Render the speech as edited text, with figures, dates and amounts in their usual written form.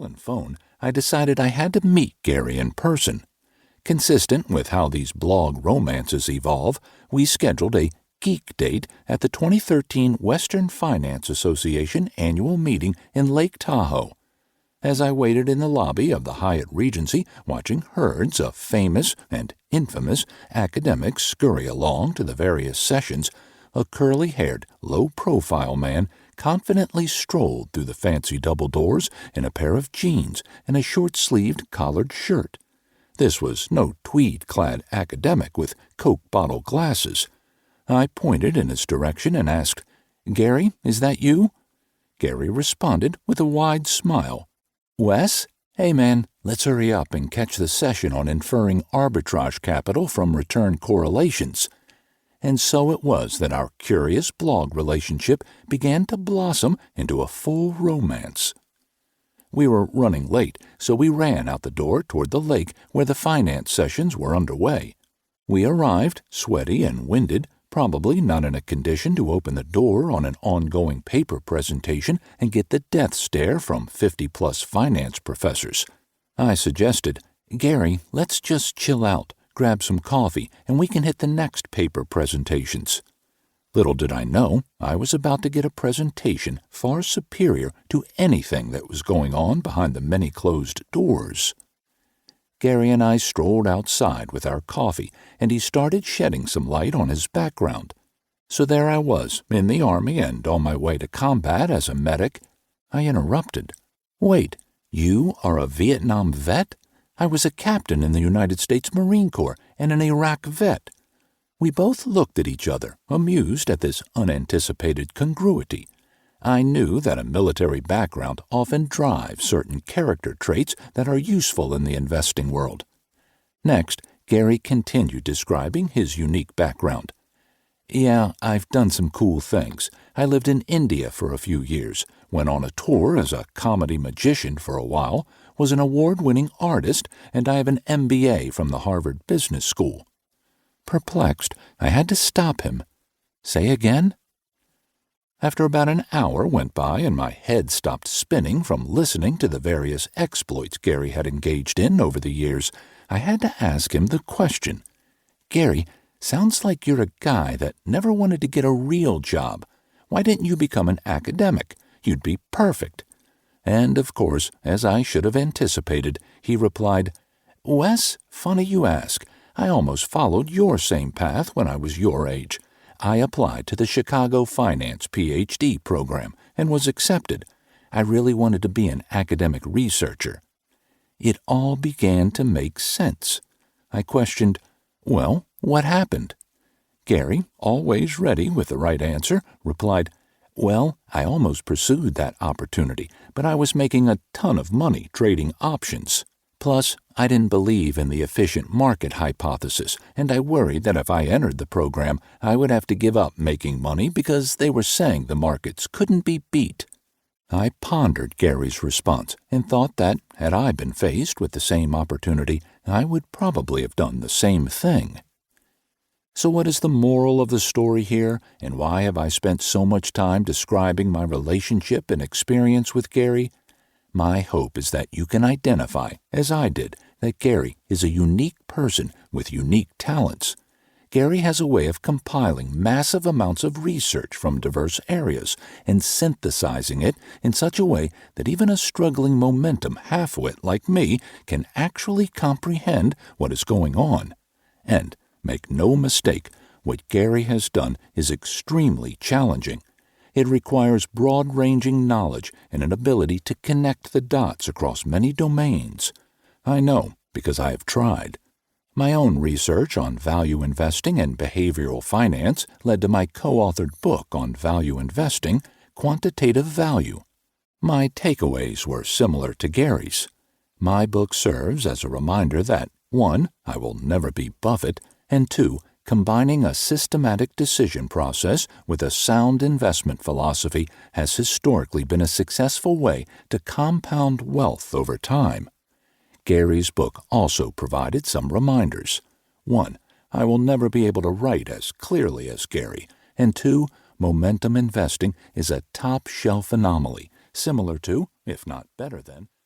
email and phone, I decided I had to meet Gary in person. Consistent with how these blog romances evolve, we scheduled a geek date at the 2013 Western Finance Association annual meeting in Lake Tahoe. As I waited in the lobby of the Hyatt Regency watching herds of famous and infamous academics scurry along to the various sessions, a curly-haired, low-profile man confidently strolled through the fancy double doors in a pair of jeans and a short-sleeved collared shirt. This was no tweed-clad academic with Coke bottle glasses. I pointed in his direction and asked, "Gary, is that you?" Gary responded with a wide smile. "Wes? Hey man, let's hurry up and catch the session on inferring arbitrage capital from return correlations." And so it was that our curious blog relationship began to blossom into a full romance. We were running late, so we ran out the door toward the lake where the finance sessions were underway. We arrived, sweaty and winded, probably not in a condition to open the door on an ongoing paper presentation and get the death stare from 50-plus finance professors. I suggested, "Gary, let's just chill out, grab some coffee, and we can hit the next paper presentations." Little did I know, I was about to get a presentation far superior to anything that was going on behind the many closed doors. Gary and I strolled outside with our coffee, and he started shedding some light on his background. So there I was, in the Army and on my way to combat as a medic. I interrupted. "Wait, you are a Vietnam vet? I was a captain in the United States Marine Corps and an Iraq vet." We both looked at each other, amused at this unanticipated congruity. I knew that a military background often drives certain character traits that are useful in the investing world. Next, Gary continued describing his unique background. "Yeah, I've done some cool things. I lived in India for a few years, went on a tour as a comedy magician for a while, was an award-winning artist, and I have an MBA from the Harvard Business School." Perplexed, I had to stop him. "Say again?" After about an hour went by and my head stopped spinning from listening to the various exploits Gary had engaged in over the years, I had to ask him the question. "Gary, sounds like you're a guy that never wanted to get a real job. Why didn't you become an academic? You'd be perfect." And, of course, as I should have anticipated, he replied, "Wes, funny you ask. I almost followed your same path when I was your age. I applied to the Chicago Finance PhD program and was accepted. I really wanted to be an academic researcher." It all began to make sense. I questioned, "Well, what happened?" Gary, always ready with the right answer, replied, "Well, I almost pursued that opportunity, but I was making a ton of money trading options. Plus, I didn't believe in the efficient market hypothesis, and I worried that if I entered the program, I would have to give up making money because they were saying the markets couldn't be beat." I pondered Gary's response and thought that, had I been faced with the same opportunity, I would probably have done the same thing. So what is the moral of the story here, and why have I spent so much time describing my relationship and experience with Gary? My hope is that you can identify, as I did, that Gary is a unique person with unique talents. Gary has a way of compiling massive amounts of research from diverse areas and synthesizing it in such a way that even a struggling momentum half-wit like me can actually comprehend what is going on. And, make no mistake, what Gary has done is extremely challenging. It requires broad-ranging knowledge and an ability to connect the dots across many domains. I know, because I have tried. My own research on value investing and behavioral finance led to my co-authored book on value investing, Quantitative Value. My takeaways were similar to Gary's. My book serves as a reminder that, 1, I will never be Buffett, and 2, combining a systematic decision process with a sound investment philosophy has historically been a successful way to compound wealth over time. Gary's book also provided some reminders. 1, I will never be able to write as clearly as Gary, and 2, momentum investing is a top-shelf anomaly, similar to, if not better than,